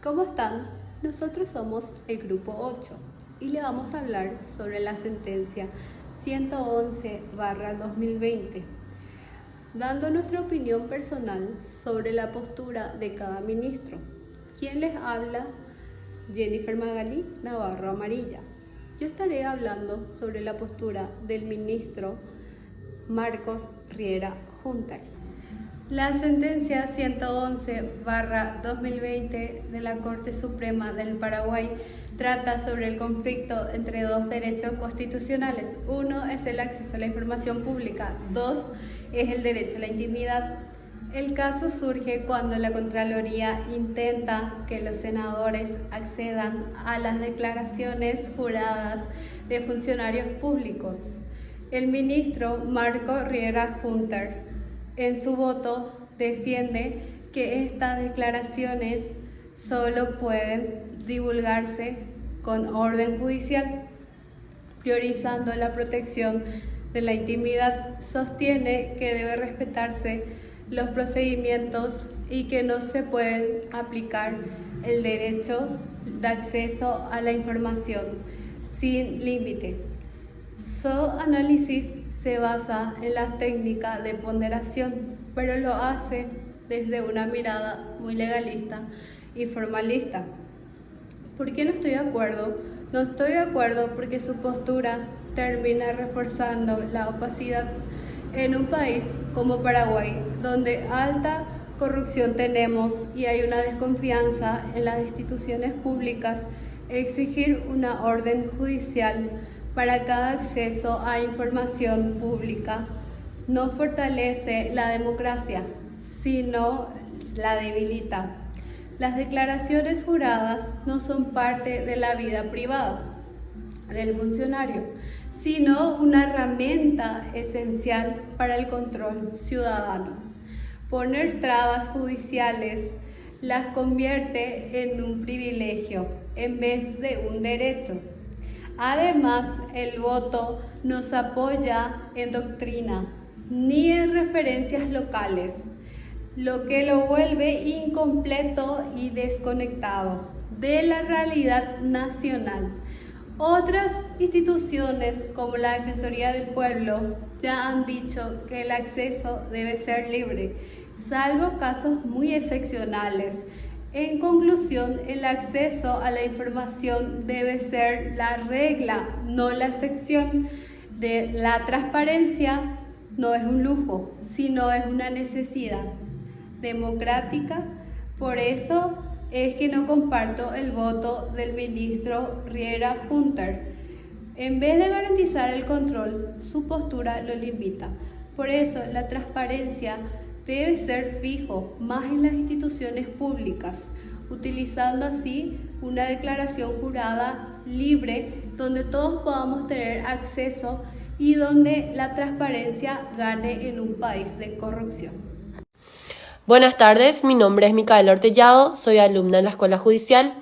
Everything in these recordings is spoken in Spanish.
¿Cómo están? Nosotros somos el grupo 8 y le vamos a hablar sobre la sentencia 111/2020, dando nuestra opinión personal sobre la postura de cada ministro. ¿Quién les habla? Jennifer Magalí Navarro Amarilla. Yo estaré hablando sobre la postura del ministro Marcos Riera Hunter. La sentencia 111/2020 de la Corte Suprema del Paraguay trata sobre el conflicto entre dos derechos constitucionales. Uno es el acceso a la información pública, dos es el derecho a la intimidad. El caso surge cuando la Contraloría intenta que los senadores accedan a las declaraciones juradas de funcionarios públicos. El ministro Marcos Riera Hunter, en su voto, defiende que estas declaraciones solo pueden divulgarse con orden judicial, priorizando la protección de la intimidad. Sostiene que debe respetarse los procedimientos y que no se puede aplicar el derecho de acceso a la información sin límite. Su análisis se basa en las técnicas de ponderación, pero lo hace desde una mirada muy legalista y formalista. ¿Por qué no estoy de acuerdo? No estoy de acuerdo porque su postura termina reforzando la opacidad en un país como Paraguay, donde alta corrupción tenemos y hay una desconfianza en las instituciones públicas. Exigir una orden judicial para cada acceso a información pública no fortalece la democracia, sino la debilita. Las declaraciones juradas no son parte de la vida privada del funcionario, sino una herramienta esencial para el control ciudadano. Poner trabas judiciales las convierte en un privilegio en vez de un derecho. Además, el voto no se apoya en doctrina ni en referencias locales, lo que lo vuelve incompleto y desconectado de la realidad nacional. Otras instituciones, como la Defensoría del Pueblo, ya han dicho que el acceso debe ser libre, salvo casos muy excepcionales. En conclusión, el acceso a la información debe ser la regla, no la excepción. La transparencia no es un lujo, sino es una necesidad democrática. Por eso es que no comparto el voto del ministro Riera Hunter. En vez de garantizar el control, su postura lo limita. Por eso la transparencia debe ser fijo más en las instituciones públicas, utilizando así una declaración jurada libre donde todos podamos tener acceso y donde la transparencia gane en un país de corrupción. Buenas tardes, mi nombre es Micaela Ortellado, soy alumna en la Escuela Judicial.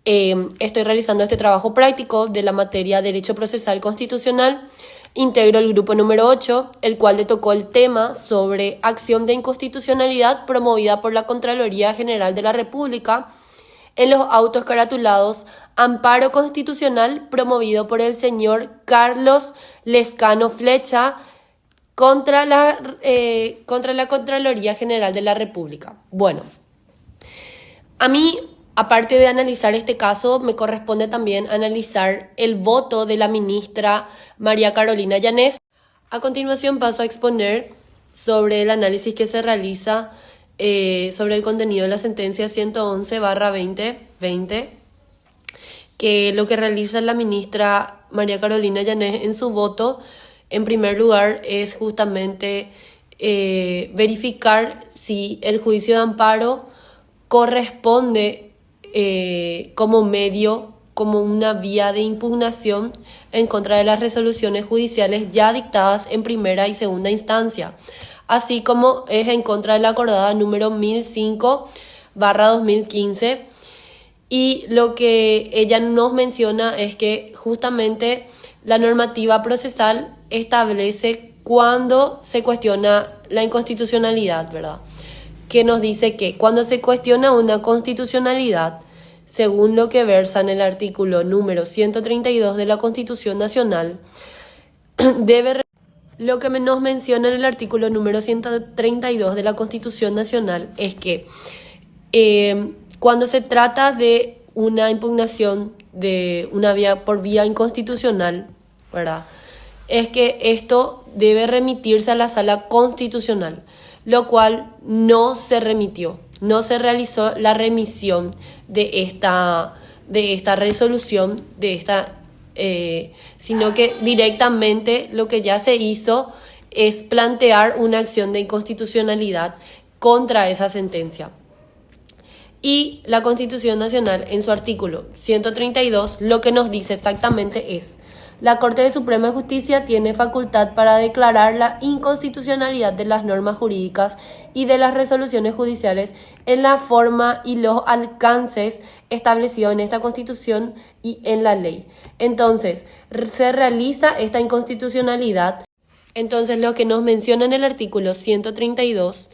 Estoy realizando este trabajo práctico de la materia Derecho Procesal Constitucional. Integro el grupo número 8, el cual le tocó el tema sobre acción de inconstitucionalidad promovida por la Contraloría General de la República en los autos caratulados Amparo Constitucional promovido por el señor Carlos Lescano Flecha contra la Contraloría General de la República. Bueno, a mí, aparte de analizar este caso, me corresponde también analizar el voto de la ministra María Carolina Yanés. A continuación paso a exponer sobre el análisis que se realiza sobre el contenido de la sentencia 111/2020, que lo que realiza la ministra María Carolina Yanés en su voto, en primer lugar, es justamente verificar si el juicio de amparo corresponde como medio, como una vía de impugnación en contra de las resoluciones judiciales ya dictadas en primera y segunda instancia, así como es en contra de la acordada número 1005/2015. Y lo que ella nos menciona es que justamente la normativa procesal establece cuando se cuestiona la inconstitucionalidad, ¿verdad? Que nos dice que cuando se cuestiona una constitucionalidad, según lo que versa en el artículo número 132 de la Constitución Nacional, lo que nos menciona en el artículo número 132 de la Constitución Nacional es que cuando se trata de una impugnación de una vía por vía inconstitucional, ¿verdad?, es que esto debe remitirse a la Sala Constitucional, lo cual no se remitió, no se realizó la remisión de esta resolución, sino que directamente lo que ya se hizo es plantear una acción de inconstitucionalidad contra esa sentencia. Y la Constitución Nacional, en su artículo 132, lo que nos dice exactamente es: la Corte Suprema de Justicia tiene facultad para declarar la inconstitucionalidad de las normas jurídicas y de las resoluciones judiciales en la forma y los alcances establecidos en esta Constitución y en la ley. Entonces, se realiza esta inconstitucionalidad. Entonces, lo que nos menciona en el artículo 132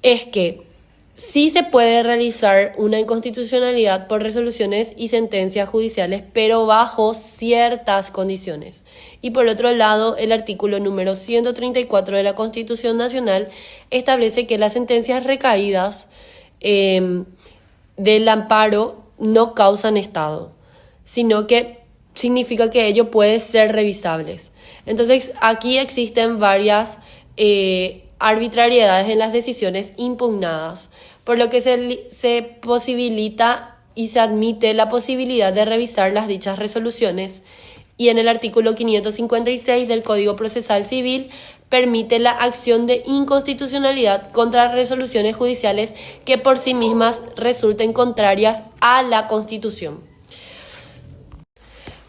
es que sí se puede realizar una inconstitucionalidad por resoluciones y sentencias judiciales, pero bajo ciertas condiciones. Y por otro lado, el artículo número 134 de la Constitución Nacional establece que las sentencias recaídas del amparo no causan estado, sino que significa que ello puede ser revisables. Entonces, aquí existen varias arbitrariedades en las decisiones impugnadas, por lo que se posibilita y se admite la posibilidad de revisar las dichas resoluciones, y en el artículo 556 del Código Procesal Civil permite la acción de inconstitucionalidad contra resoluciones judiciales que por sí mismas resulten contrarias a la Constitución.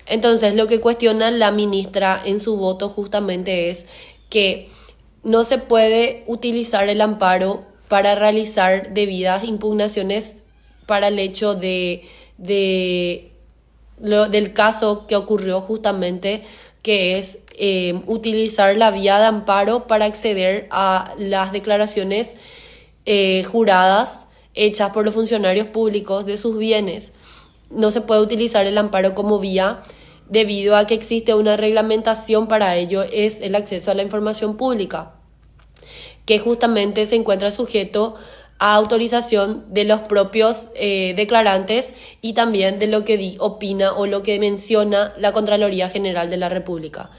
Entonces, lo que cuestiona la ministra en su voto justamente es que no se puede utilizar el amparo para realizar debidas impugnaciones para el hecho del caso que ocurrió justamente, que es utilizar la vía de amparo para acceder a las declaraciones juradas hechas por los funcionarios públicos de sus bienes. No se puede utilizar el amparo como vía debido a que existe una reglamentación para ello, es el acceso a la información pública, que justamente se encuentra sujeto a autorización de los propios declarantes y también de lo que opina o lo que menciona la Contraloría General de la República.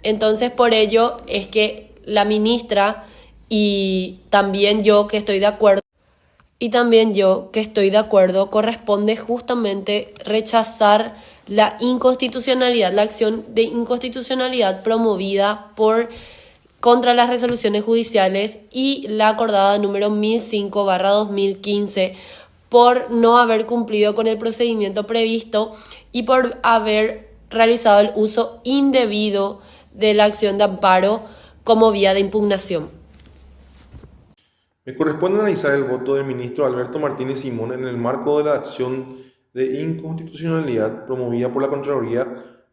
Entonces, por ello es que la ministra y también yo que estoy de acuerdo, corresponde justamente rechazar la inconstitucionalidad, la acción de inconstitucionalidad promovida contra las resoluciones judiciales y la acordada número 1005/2015 por no haber cumplido con el procedimiento previsto y por haber realizado el uso indebido de la acción de amparo como vía de impugnación. Me corresponde analizar el voto del ministro Alberto Martínez Simón en el marco de la acción de inconstitucionalidad promovida por la Contraloría,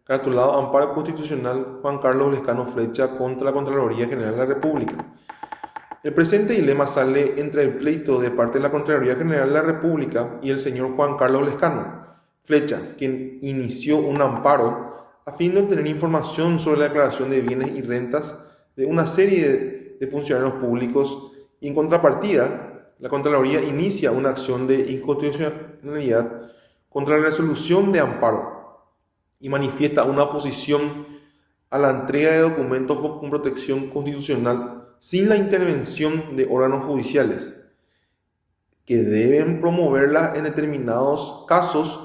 cartulado Amparo Constitucional Juan Carlos Lescano Flecha contra la Contraloría General de la República. El presente dilema sale entre el pleito de parte de la Contraloría General de la República y el señor Juan Carlos Lescano Flecha, quien inició un amparo a fin de obtener información sobre la declaración de bienes y rentas de una serie de funcionarios públicos, y en contrapartida, la Contraloría inicia una acción de inconstitucionalidad contra la resolución de amparo y manifiesta una oposición a la entrega de documentos con protección constitucional sin la intervención de órganos judiciales, que deben promoverla en determinados casos,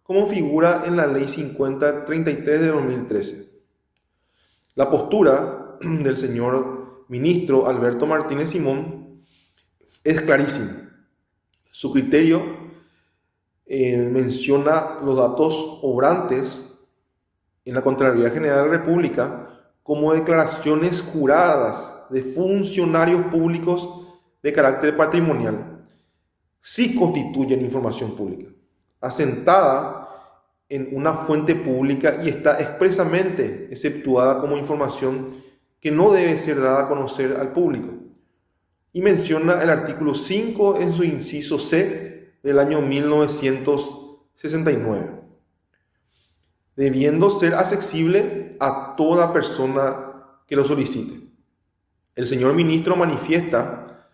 como figura en la Ley 5033 de 2013. La postura del señor ministro Alberto Martínez Simón es clarísima. Su criterio menciona los datos obrantes en la Contraloría General de la República como declaraciones juradas de funcionarios públicos de carácter patrimonial. Sí constituyen información pública, asentada en una fuente pública, y está expresamente exceptuada como información que no debe ser dada a conocer al público. Y menciona el artículo 5 en su inciso C del año 1969, debiendo ser accesible a toda persona que lo solicite. El señor ministro manifiesta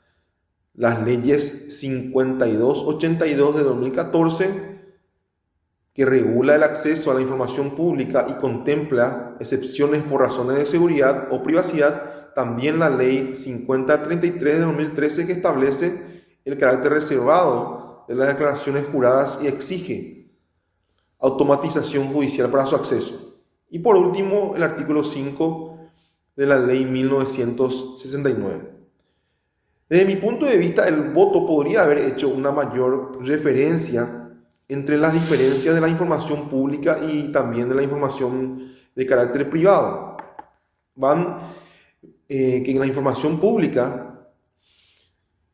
las leyes 5282 de 2014, que regula el acceso a la información pública y contempla excepciones por razones de seguridad o privacidad. También la ley 5033 de 2013, que establece el carácter reservado de las declaraciones juradas y exige automatización judicial para su acceso. Y por último, el artículo 5 de la ley 1969. Desde mi punto de vista, el voto podría haber hecho una mayor referencia entre las diferencias de la información pública y también de la información de carácter privado. Que en la información pública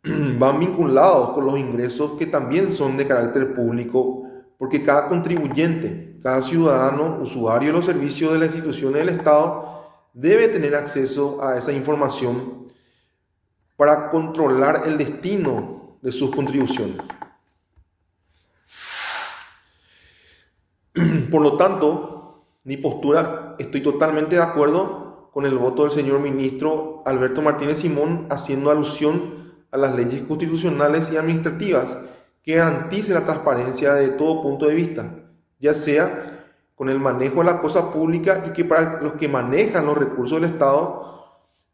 van vinculados con los ingresos que también son de carácter público, porque cada contribuyente, cada ciudadano, usuario de los servicios de las instituciones del Estado, debe tener acceso a esa información para controlar el destino de sus contribuciones. Por lo tanto, mi postura, estoy totalmente de acuerdo con el voto del señor ministro Alberto Martínez Simón, haciendo alusión a las leyes constitucionales y administrativas que garanticen la transparencia de todo punto de vista, ya sea con el manejo de la cosa pública, y que para los que manejan los recursos del Estado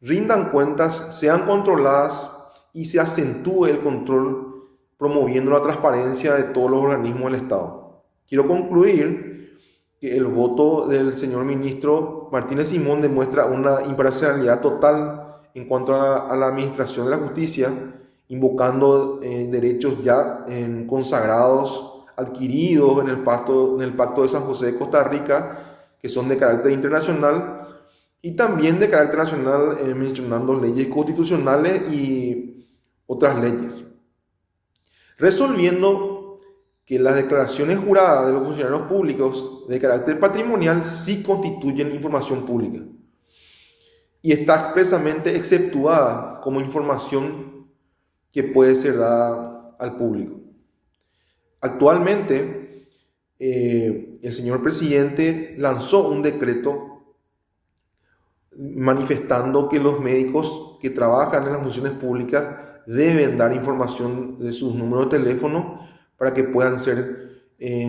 rindan cuentas, sean controladas y se acentúe el control, promoviendo la transparencia de todos los organismos del Estado. Quiero concluir que el voto del señor ministro Martínez Simón demuestra una imparcialidad total en cuanto a la administración de la justicia, invocando derechos ya consagrados, adquiridos en el Pacto de San José de Costa Rica, que son de carácter internacional, y también de carácter nacional, mencionando leyes constitucionales y otras leyes, resolviendo que las declaraciones juradas de los funcionarios públicos de carácter patrimonial sí constituyen información pública y está expresamente exceptuada como información que puede ser dada al público. Actualmente, el señor presidente lanzó un decreto manifestando que los médicos que trabajan en las funciones públicas deben dar información de sus números de teléfono para que puedan ser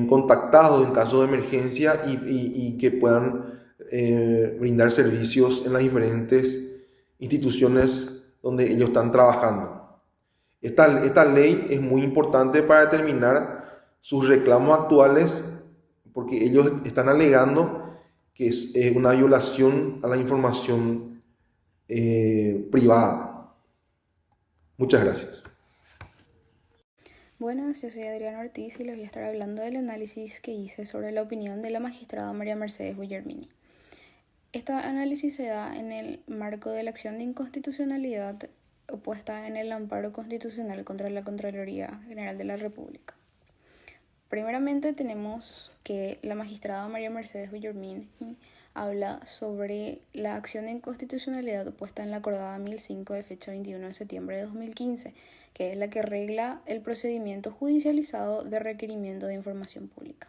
contactados en caso de emergencia y que puedan brindar servicios en las diferentes instituciones donde ellos están trabajando. Esta ley es muy importante para determinar sus reclamos actuales, porque ellos están alegando que es una violación a la información privada. Muchas gracias. Buenas, yo soy Adriana Ortiz y les voy a estar hablando del análisis que hice sobre la opinión de la magistrada María Mercedes Guillermini. Este análisis se da en el marco de la acción de inconstitucionalidad opuesta en el amparo constitucional contra la Contraloría General de la República. Primeramente tenemos que la magistrada María Mercedes Guillermini habla sobre la acción de inconstitucionalidad opuesta en la acordada 1005 de fecha 21 de septiembre de 2015, que es la que regla el procedimiento judicializado de requerimiento de información pública.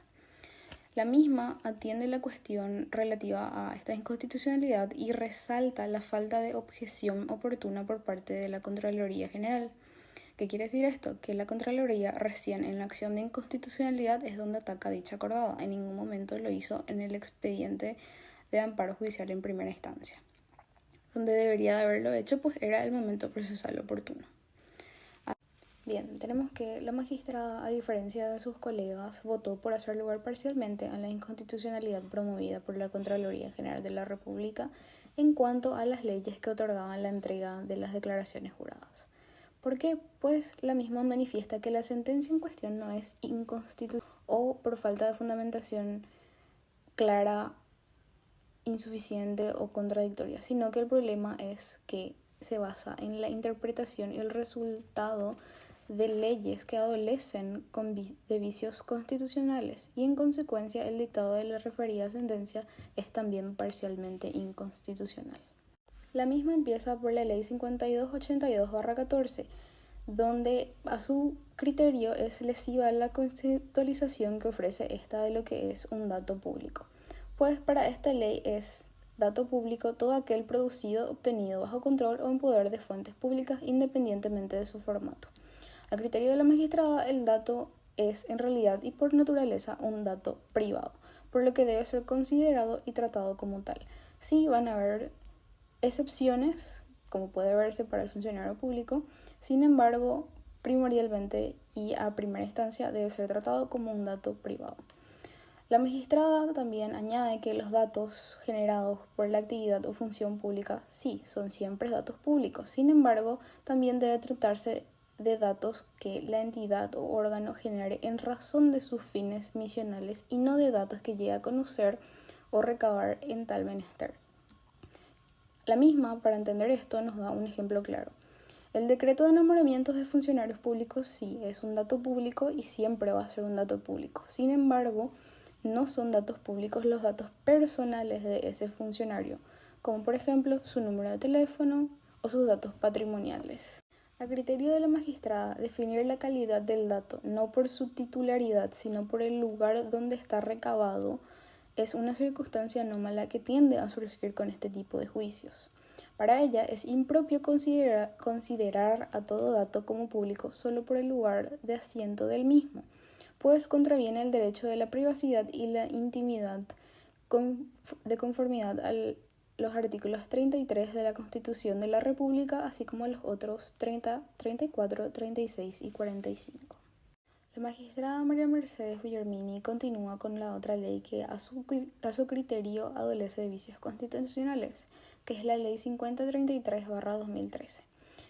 La misma atiende la cuestión relativa a esta inconstitucionalidad y resalta la falta de objeción oportuna por parte de la Contraloría General. ¿Qué quiere decir esto? Que la Contraloría recién en la acción de inconstitucionalidad es donde ataca dicha acordada. En ningún momento lo hizo en el expediente de amparo judicial en primera instancia. Donde debería de haberlo hecho, pues era el momento procesal oportuno. Bien, tenemos que la magistrada, a diferencia de sus colegas, votó por hacer lugar parcialmente a la inconstitucionalidad promovida por la Contraloría General de la República en cuanto a las leyes que otorgaban la entrega de las declaraciones juradas. ¿Por qué? Pues la misma manifiesta que la sentencia en cuestión no es inconstitucional o por falta de fundamentación clara, insuficiente o contradictoria, sino que el problema es que se basa en la interpretación y el resultado de leyes que adolecen de vicios constitucionales y en consecuencia el dictado de la referida sentencia es también parcialmente inconstitucional. La misma empieza por la ley 5282/14, donde a su criterio es lesiva la conceptualización que ofrece esta de lo que es un dato público. Pues para esta ley es dato público todo aquel producido, obtenido bajo control o en poder de fuentes públicas independientemente de su formato. A criterio de la magistrada, el dato es en realidad y por naturaleza un dato privado, por lo que debe ser considerado y tratado como tal. Sí van a haber excepciones, como puede verse para el funcionario público, sin embargo, primordialmente y a primera instancia debe ser tratado como un dato privado. La magistrada también añade que los datos generados por la actividad o función pública sí son siempre datos públicos, sin embargo, también debe tratarse de datos que la entidad o órgano genere en razón de sus fines misionales y no de datos que llegue a conocer o recabar en tal menester. La misma, para entender esto, nos da un ejemplo claro. El decreto de nombramientos de funcionarios públicos sí es un dato público y siempre va a ser un dato público. Sin embargo, no son datos públicos los datos personales de ese funcionario, como por ejemplo su número de teléfono o sus datos patrimoniales. A criterio de la magistrada, definir la calidad del dato no por su titularidad, sino por el lugar donde está recabado, es una circunstancia anómala que tiende a surgir con este tipo de juicios. Para ella es impropio considerar a todo dato como público solo por el lugar de asiento del mismo, pues contraviene el derecho de la privacidad y la intimidad de conformidad a los artículos 33 de la Constitución de la República, así como los otros 30, 34, 36 y 45. La magistrada María Mercedes Guillermini continúa con la otra ley que a su criterio adolece de vicios constitucionales, que es la Ley 5033/2013.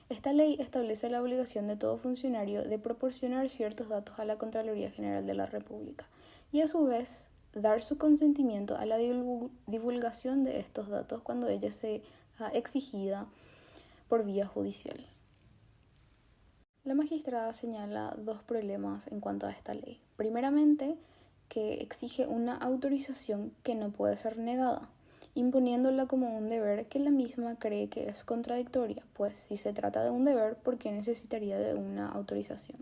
Esta ley establece la obligación de todo funcionario de proporcionar ciertos datos a la Contraloría General de la República y a su vez dar su consentimiento a la divulgación de estos datos cuando ella sea exigida por vía judicial. La magistrada señala dos problemas en cuanto a esta ley. Primeramente, que exige una autorización que no puede ser negada, imponiéndola como un deber que la misma cree que es contradictoria, pues si se trata de un deber, ¿por qué necesitaría de una autorización?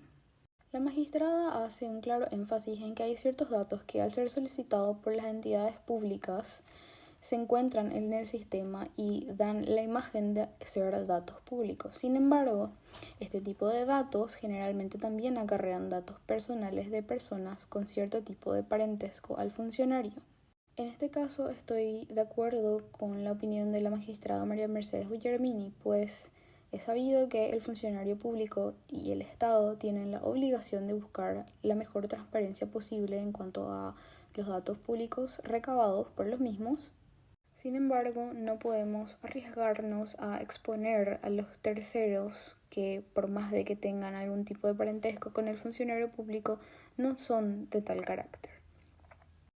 La magistrada hace un claro énfasis en que hay ciertos datos que al ser solicitados por las entidades públicas se encuentran en el sistema y dan la imagen de ser datos públicos. Sin embargo, este tipo de datos generalmente también acarrean datos personales de personas con cierto tipo de parentesco al funcionario. En este caso estoy de acuerdo con la opinión de la magistrada María Mercedes Guillermini, pues es sabido que el funcionario público y el Estado tienen la obligación de buscar la mejor transparencia posible en cuanto a los datos públicos recabados por los mismos. Sin embargo, no podemos arriesgarnos a exponer a los terceros que, por más de que tengan algún tipo de parentesco con el funcionario público, no son de tal carácter.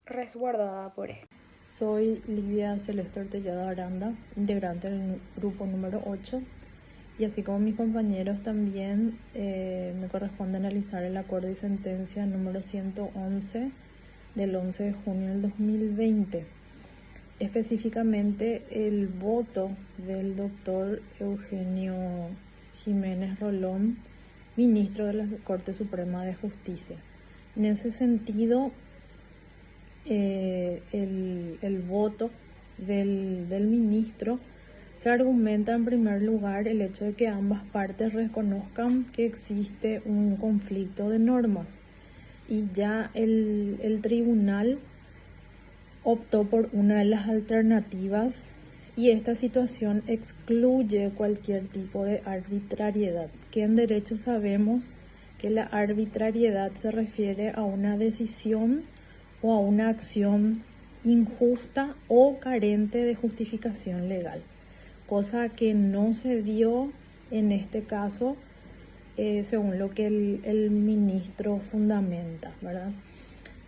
Resguardada por esto. Soy Livia Celeste Ortellada Aranda, integrante del grupo número 8, y así como mis compañeros también me corresponde analizar el acuerdo y sentencia número 111 del 11 de junio del 2020. Específicamente el voto del doctor Eugenio Jiménez Rolón, ministro de la Corte Suprema de Justicia. En ese sentido, el voto del ministro se argumenta en primer lugar el hecho de que ambas partes reconozcan que existe un conflicto de normas y ya el tribunal optó por una de las alternativas y esta situación excluye cualquier tipo de arbitrariedad, que en derecho sabemos que la arbitrariedad se refiere a una decisión o a una acción injusta o carente de justificación legal, cosa que no se dio en este caso, según lo que el ministro fundamenta, ¿verdad?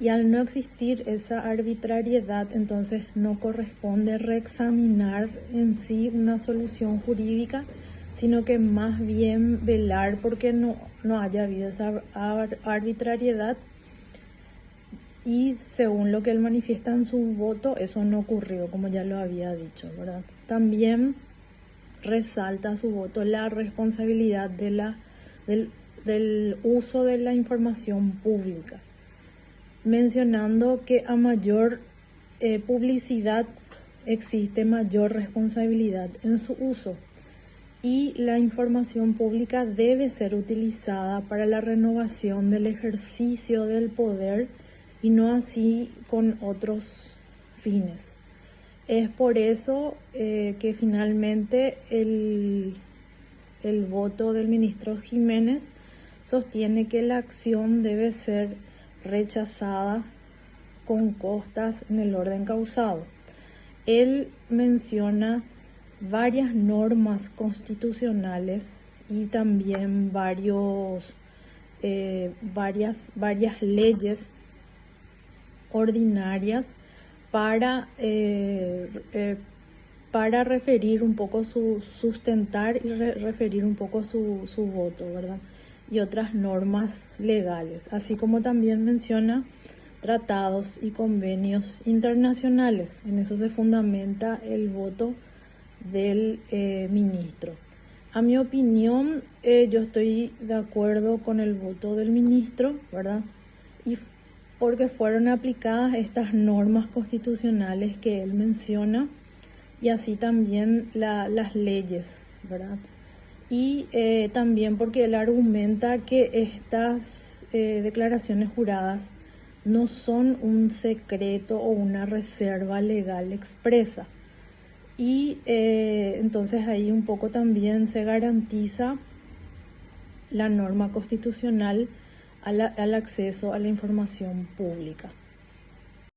Y al no existir esa arbitrariedad, entonces no corresponde reexaminar en sí una solución jurídica, sino que más bien velar porque no haya habido esa arbitrariedad. Y según lo que él manifiesta en su voto, eso no ocurrió, como ya lo había dicho, ¿verdad? También resalta su voto la responsabilidad de la del uso de la información pública, mencionando que a mayor publicidad existe mayor responsabilidad en su uso y la información pública debe ser utilizada para la renovación del ejercicio del poder y no así con otros fines. Es por eso que finalmente el voto del ministro Jiménez sostiene que la acción debe ser rechazada con costas en el orden causado. Él menciona varias normas constitucionales y también varias leyes ordinarias para referir un poco sustentar y referir un poco su voto, ¿verdad? Y otras normas legales, así como también menciona tratados y convenios internacionales. En eso se fundamenta el voto del ministro. A mi opinión, yo estoy de acuerdo con el voto del ministro, ¿verdad? Y porque fueron aplicadas estas normas constitucionales que él menciona y así también las leyes, ¿verdad? Y también porque él argumenta que estas declaraciones juradas no son un secreto o una reserva legal expresa. Y entonces ahí un poco también se garantiza la norma constitucional al acceso a la información pública.